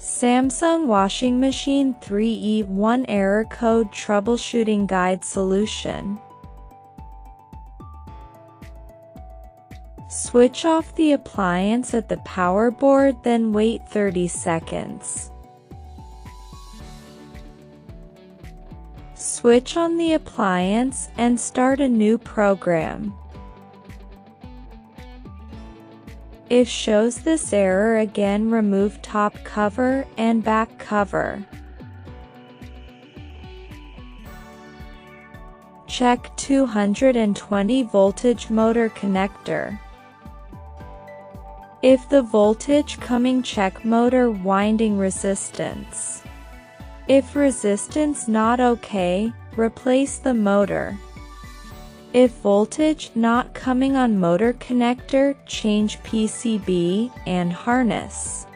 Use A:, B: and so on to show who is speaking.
A: Samsung Washing Machine 3E1 Error Code Troubleshooting Guide Solution. Switch off the appliance at the power board, then wait 30 seconds. Switch on the appliance and start a new program. If shows this error again, remove top cover and back cover. Check 220 voltage motor connector. If the voltage coming, check motor winding resistance. If resistance not okay, replace the motor. If voltage not coming on motor connector, change PCB and harness.